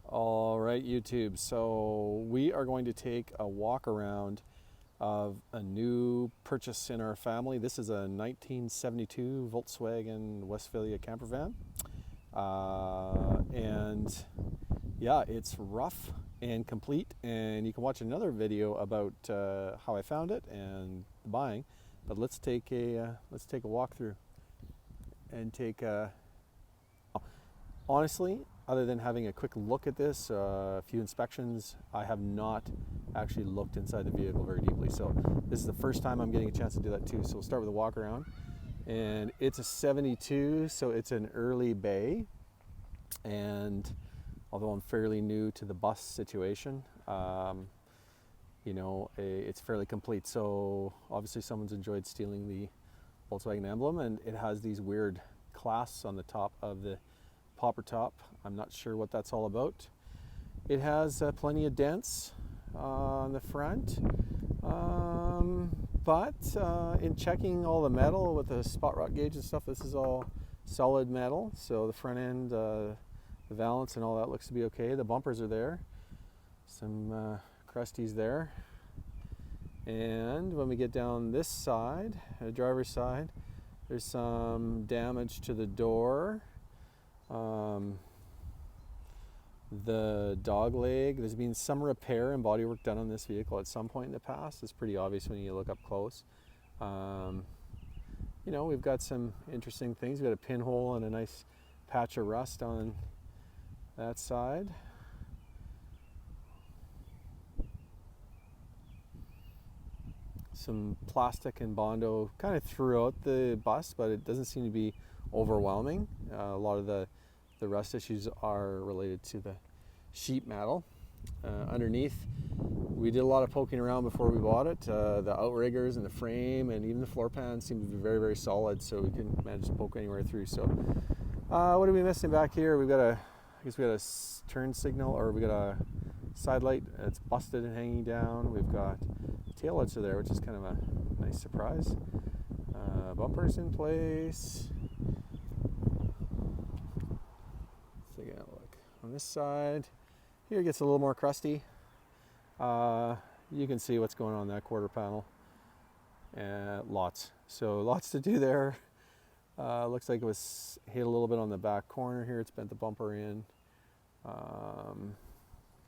All right, YouTube. So we are going to take a walk around of a new purchase in our family. This is a 1972 Volkswagen Westfalia camper van. And yeah, it's rough and complete. And you can watch another video about how I found it and buying. But let's take a walk through and take a. Honestly, other than having a quick look at this, a few inspections, I have not actually looked inside the vehicle very deeply. So this is the first time I'm getting a chance to do that too. So we'll start with a walk around. And it's a 72, so it's an early bay. And although I'm fairly new to the bus situation, it's fairly complete. So obviously someone's enjoyed stealing the Volkswagen emblem, and it has these weird clasps on the top of the popper top. I'm not sure what that's all about. It has plenty of dents on the front, but in checking all the metal with the spot rock gauge and stuff, this is all solid metal. So the front end, the valance and all that looks to be okay. The bumpers are there, some crusties there. And when we get down this side, the driver's side, there's some damage to the door. The dog leg, there's been some repair and bodywork done on this vehicle at some point in the past. It's pretty obvious when you look up close. We've got some interesting things. We've got a pinhole and a nice patch of rust on that side. Some plastic and Bondo kind of throughout the bus, but it doesn't seem to be overwhelming. A lot of the rust issues are related to the sheet metal. Underneath, we did a lot of poking around before we bought it. The outriggers and the frame and even the floor pan seem to be very, very solid, so we can manage to poke anywhere through. So what are we missing back here? We got a turn signal, or we got a side light. It's busted and hanging down. We've got taillights are there, which is kind of a nice surprise. Bumpers in place. Let's take a look on this side. Here it gets a little more crusty. You can see what's going on in that quarter panel. Lots to do there. Looks like it was hit a little bit on the back corner here. It's bent the bumper in.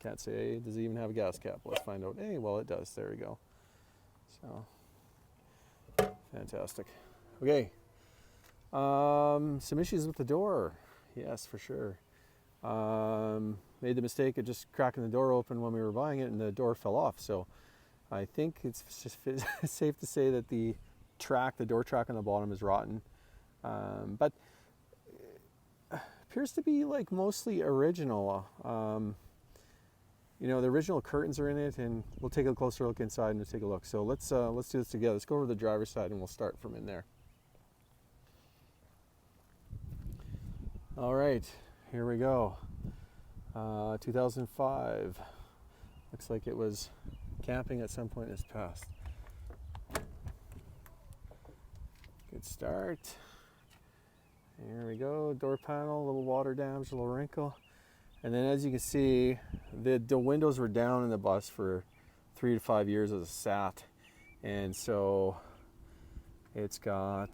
Can't say, does it even have a gas cap? Let's find out. Hey, well, it does. There we go. So, fantastic. Okay. Some issues with the door. Yes, for sure. Made the mistake of just cracking the door open when we were buying it, and the door fell off. So I think it's just safe to say that the door track on the bottom is rotten. But appears to be like mostly original. The original curtains are in it, and we'll take a closer look inside and take a look. So let's do this together. Let's go over to the driver's side and we'll start from in there. All right, here we go. 2005. Looks like it was camping at some point in its past. Good start. Here we go. Door panel, a little water damage, a little wrinkle. And then as you can see, the windows were down in the bus for 3 to 5 years as a SAT. And so it's got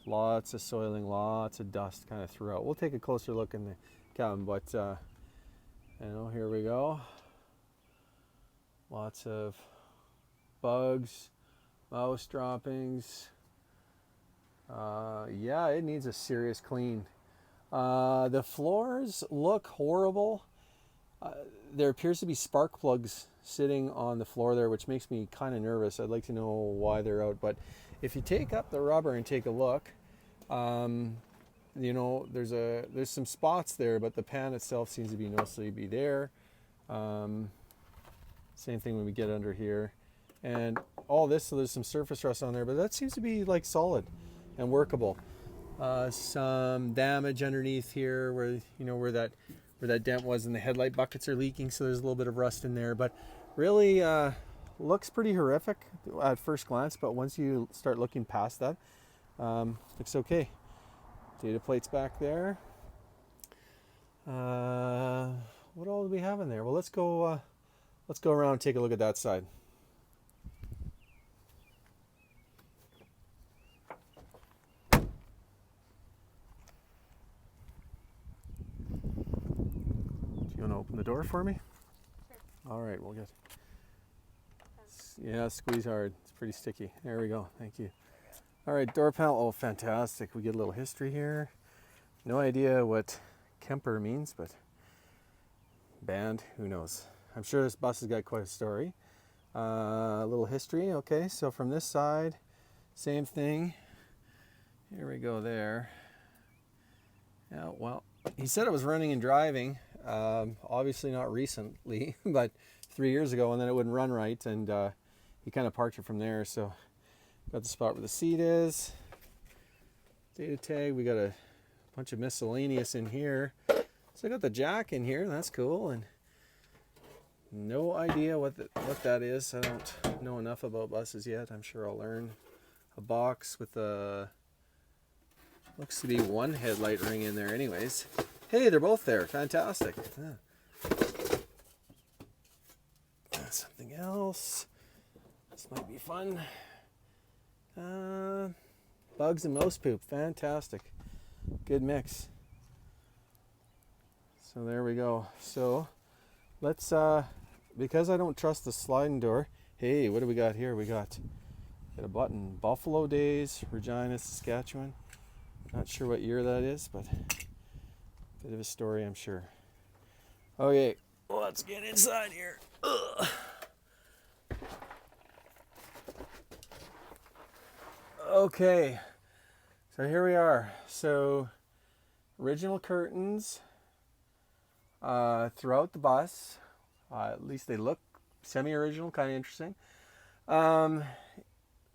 lots of soiling, lots of dust kind of throughout. We'll take a closer look in the cabin, but here we go. Lots of bugs, mouse droppings. Yeah, it needs a serious clean. The floors look horrible. There appears to be spark plugs sitting on the floor there, which makes me kind of nervous. I'd like to know why they're out. But if you take up the rubber and take a look, there's some spots there, but the pan itself seems to be mostly there. Same thing when we get under here, and all this. So there's some surface rust on there, but that seems to be like solid and workable. Some damage underneath here where that dent was, and the headlight buckets are leaking, so there's a little bit of rust in there, but really looks pretty horrific at first glance, but once you start looking past that, looks okay. Data plates back there. What all do we have? have in there? Well, let's go around and take a look at that side. Do you want to open the door for me? Sure. All right, we'll get. Yeah, squeeze hard. It's pretty sticky. There we go. Thank you. All right, door panel. Oh, fantastic. We get a little history here. No idea what Kemper means, but band, who knows? I'm sure this bus has got quite a story. A little history. Okay, so from this side, same thing. Here we go there. Yeah, well, he said it was running and driving. Obviously not recently, but 3 years ago, and then it wouldn't run right, and he kind of parked it from there. So got the spot where the seat is. Data tag. We got a bunch of miscellaneous in here. So I got the jack in here. That's cool, and no idea what that is. I don't know enough about buses yet. I'm sure I'll learn. A box with a looks to be one headlight ring in there. Anyways, hey, they're both there. Fantastic. Something else. This might be fun. Bugs and mouse poop. Fantastic. Good mix. So there we go. So let's, because I don't trust the sliding door. Hey, what do we got here? We got a button. Buffalo Days, Regina, Saskatchewan. Not sure what year that is, but bit of a story, I'm sure. Okay, let's get inside here. Ugh. Okay, so here we are. So original curtains throughout the bus. At least they look semi-original, kind of interesting.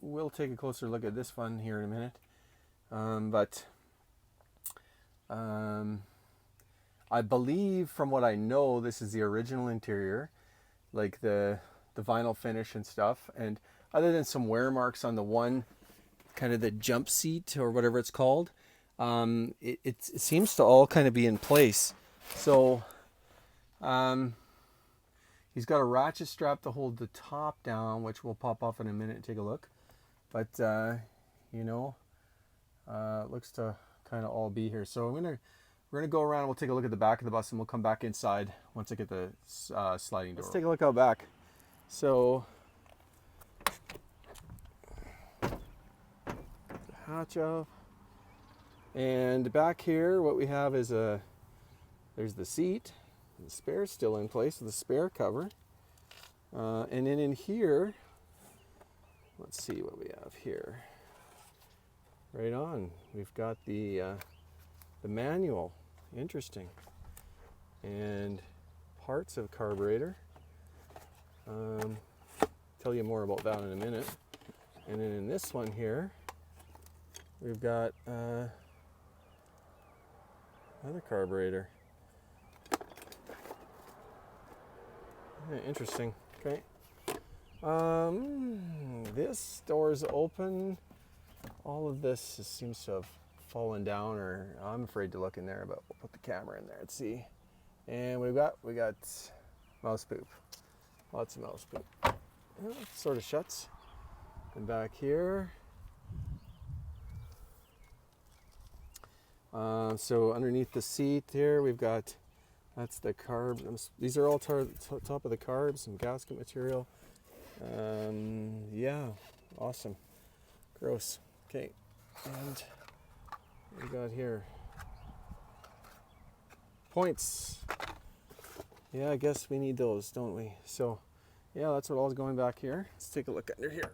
We'll take a closer look at this one here in a minute. I believe, from what I know, this is the original interior, like the vinyl finish and stuff. And other than some wear marks on the one, kind of the jump seat or whatever it's called, it seems to all kind of be in place. So he's got a ratchet strap to hold the top down, which we'll pop off in a minute and take a look. But it looks to kind of all be here. So we're gonna go around. We'll take a look at the back of the bus, and we'll come back inside once I get the sliding door. Let's take a look out back. So hatch up, and back here what we have is there's the seat, the spare's still in place with the spare cover, and then in here, let's see what we have here. Right on, we've got the manual. Interesting. And parts of carburetor. Tell you more about that in a minute. And then in this one here, we've got another carburetor. Interesting. Okay. This door's open. All of this seems to have fallen down, or I'm afraid to look in there, but we'll put the camera in there and see. And we got mouse poop. Lots of mouse poop. Well, it sort of shuts. And back here. So underneath the seat here, we've got, that's the carb. These are all top of the carbs, some gasket material. Yeah, awesome. Gross. Okay, and what we got here? Points. Yeah, I guess we need those, don't we? So, yeah, that's what all's going back here. Let's take a look under here.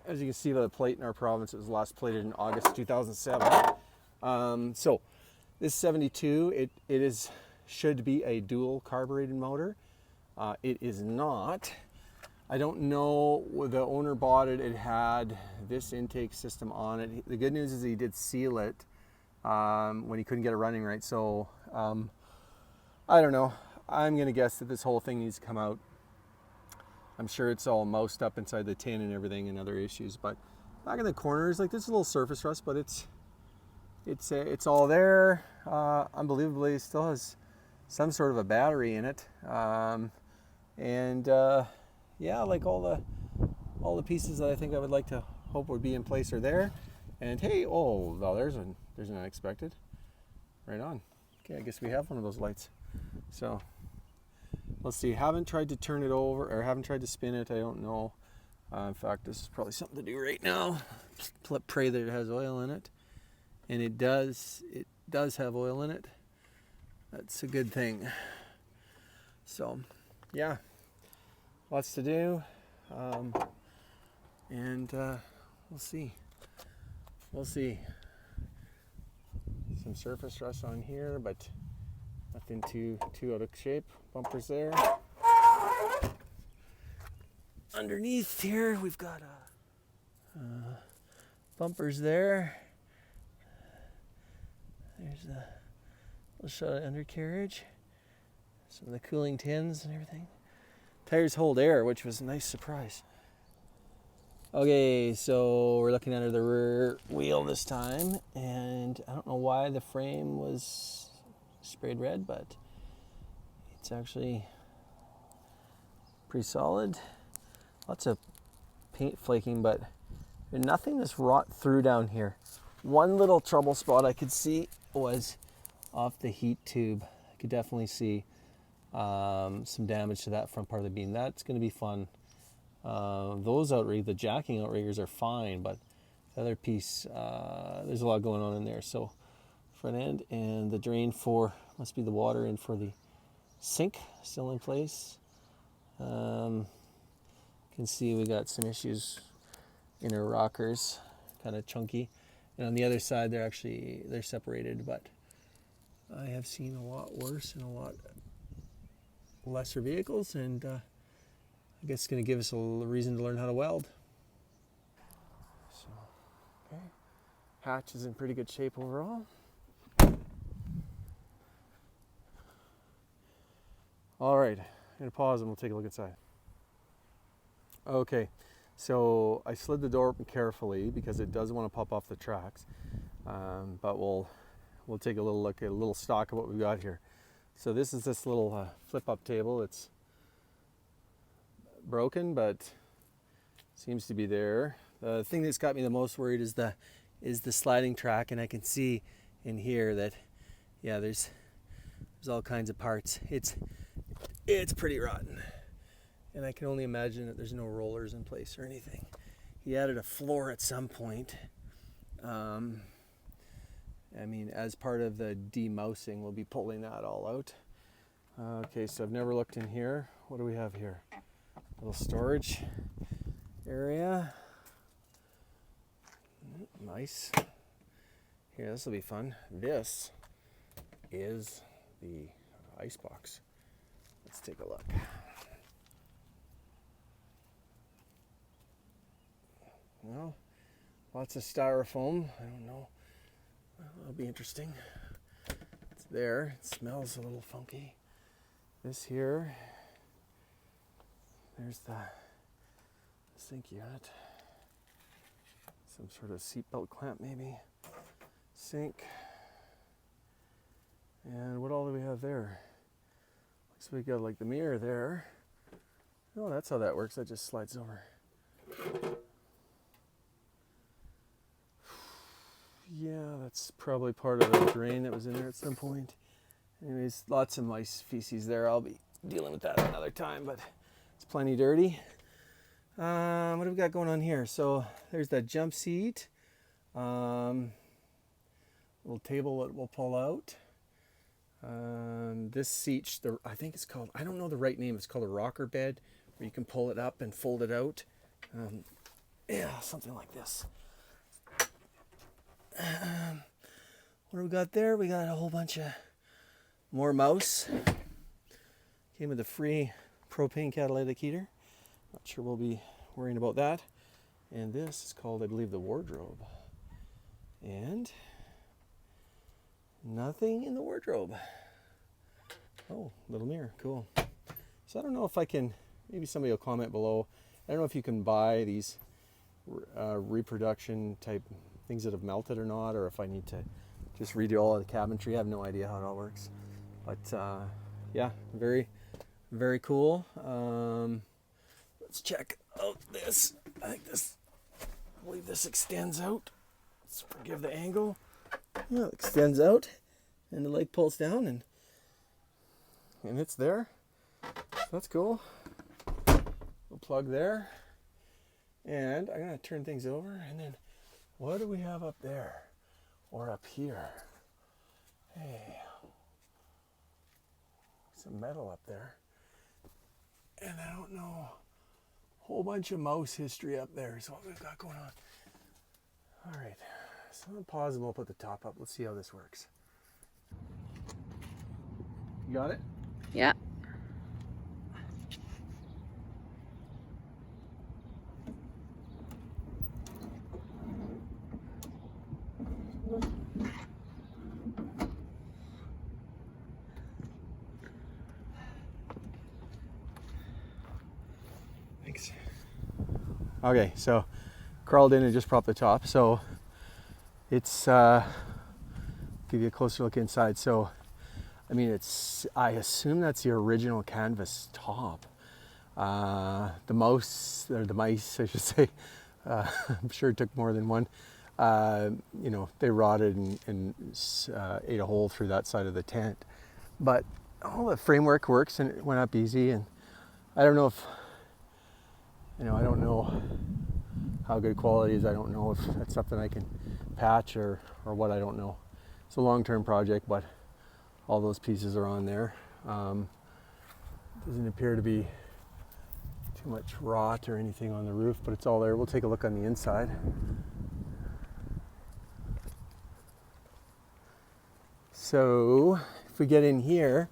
As you can see by the plate in our province, it was last plated in August 2007. So, this 72, it should be a dual carbureted motor. It is not. I don't know, the owner bought it, it had this intake system on it. The good news is he did seal it when he couldn't get it running right. So I don't know. I'm gonna guess that this whole thing needs to come out. I'm sure it's all moused up inside the tin and everything and other issues. But back in the corners, like, this is a little surface rust, but it's it's all there. Unbelievably, it still has some sort of a battery in it, and yeah, like all the pieces that I think I would like to hope would be in place are there. And hey, oh, well, there's an unexpected. Right on. Okay, I guess we have one of those lights. So let's see. Haven't tried to turn it over, or haven't tried to spin it. I don't know. In fact, this is probably something to do right now. Pray that it has oil in it, and it does. It does have oil in it. That's a good thing. So, yeah, lots to do, and we'll see. We'll see. Some surface rust on here, but nothing too out of shape. Bumpers there. Underneath here, we've got bumpers there. There's a little shot of undercarriage. Some of the cooling tins and everything. Tires hold air, which was a nice surprise. Okay, so we're looking under the rear wheel this time, and I don't know why the frame was sprayed red, but it's actually pretty solid. Lots of paint flaking, but nothing that's rot through down here. One little trouble spot I could see was off the heat tube. I could definitely see some damage to that front part of the beam. That's going to be fun. Those outriggers, the jacking outriggers are fine, but the other piece, there's a lot going on in there. So front end and the drain for, must be the water in for the sink, still in place. You can see we got some issues in our rockers, kind of chunky. And on the other side, they're separated, but I have seen a lot worse in a lot lesser vehicles, and I guess it's going to give us a reason to learn how to weld. So, okay. Hatch is in pretty good shape overall. All right, I'm going to pause and we'll take a look inside. Okay, so I slid the door open carefully because it does want to pop off the tracks, but we'll take a little look at a little stock of what we've got here. So this is this little flip-up table. It's broken, but seems to be there. The thing that's got me the most worried is the sliding track, and I can see in here that, yeah, there's all kinds of parts. It's pretty rotten, and I can only imagine that there's no rollers in place or anything. He added a floor at some point. I mean, as part of the demousing, we'll be pulling that all out. Okay, so I've never looked in here. What do we have here? Little storage area. Nice. Here, this will be fun. This is the ice box. Let's take a look. Well, lots of styrofoam. I don't know. That'll be interesting. It's there. It smells a little funky. This here. There's the sink unit. Some sort of seatbelt clamp maybe. Sink. And what all do we have there? Looks like we got like the mirror there. Oh, that's how that works. That just slides over. Yeah, that's probably part of the drain that was in there at some point. Anyways, lots of mice feces there. I'll be dealing with that another time, but it's plenty dirty. What do we got going on here? So there's that jump seat. Little table that we'll pull out. This seat, I think it's called, I don't know the right name, it's called a rocker bed, where you can pull it up and fold it out. Yeah, something like this. What do we got there? We got a whole bunch of more mouse. Came with a free propane catalytic heater. Not sure we'll be worrying about that. And this is called, I believe, the wardrobe. And nothing in the wardrobe. Oh, little mirror, cool. So I don't know if I can, maybe somebody will comment below. I don't know if you can buy these reproduction type things that have melted or not, or if I need to just redo all of the cabinetry. I have no idea how it all works, but yeah, very, very cool. Let's check out this. I believe this extends out. Let's forgive the angle. Yeah, it extends out, and the leg pulls down, and it's there. That's cool. We'll plug there, and I'm gonna turn things over, and then what do we have up there or up here? Hey, some metal up there, and I don't know, a whole bunch of mouse history up there is what we've got going on. All right, so I'm pause and we'll put the top up. Let's see how this works. You got it? Yeah. Thanks. Okay, so crawled in and just propped the top. So it's give you a closer look inside. So I mean, I assume that's the original canvas top. The mice, I should say, I'm sure it took more than one. You know, they rotted and ate a hole through that side of the tent. But all the framework works and it went up easy. And I don't know if, you know, I don't know how good quality is. I don't know if that's something I can patch or what, I don't know. It's a long-term project, but all those pieces are on there. Doesn't appear to be too much rot or anything on the roof, but it's all there. We'll take a look on the inside. So if we get in here,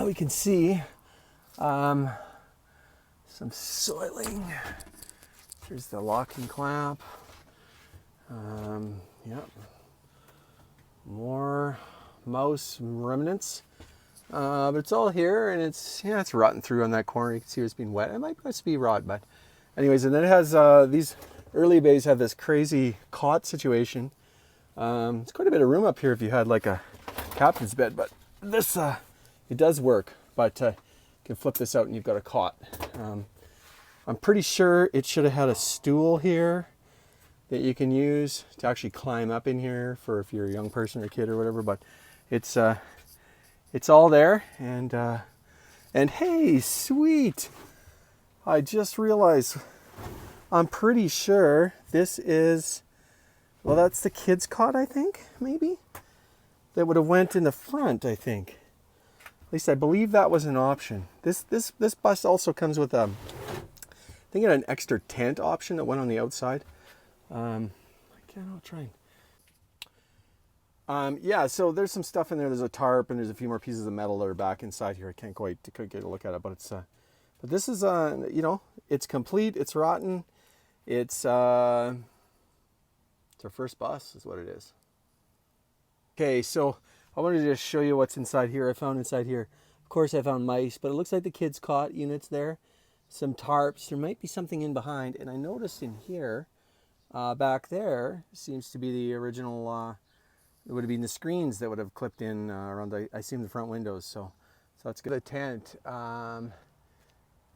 we can see some soiling. There's the locking clamp. Yep. More mouse remnants. But it's all here, and it's rotten through on that corner. You can see it's been wet. It must be rot, but anyways, and then it has these early bays have this crazy cot situation. It's quite a bit of room up here if you had like a captain's bed, but this it does work, but you can flip this out and you've got a cot. I'm pretty sure it should have had a stool here that you can use to actually climb up in here for if you're a young person or kid or whatever, but it's all there, and hey, sweet, I just realized I'm pretty sure this is, well, that's the kids' cot, I think, maybe that would have went in the front, I think. At least I believe that was an option. This bus also comes with I think an extra tent option that went on the outside. I'll try and yeah, so there's some stuff in there. There's a tarp and there's a few more pieces of metal that are back inside here. I can't quite get a look at it, but it's but this is you know, it's complete. It's rotten. It's our first bus is what it is. Okay, so I wanted to just show you what's inside here. I found inside here, of course, I found mice, but it looks like the kids' cot units there. Some tarps. There might be something in behind, and I noticed in here, back there, seems to be the original. It would have been the screens that would have clipped in around I assume the front windows. So that's good. The tent.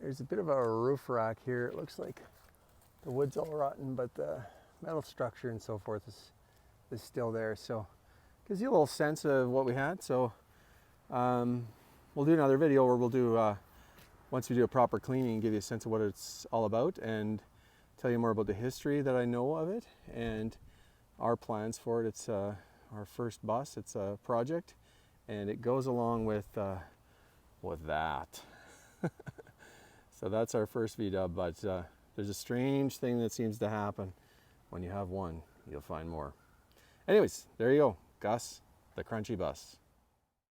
There's a bit of a roof rack here. It looks like the wood's all rotten, but the metal structure and so forth is still there. So gives you a little sense of what we had. So we'll do another video where we'll do once we do a proper cleaning, give you a sense of what it's all about and tell you more about the history that I know of it and our plans for it. It's our first bus. It's a project, and it goes along with that. So that's our first VW, but there's a strange thing that seems to happen. When you have one, you'll find more. Anyways, there you go. Gus, the crunchy bus.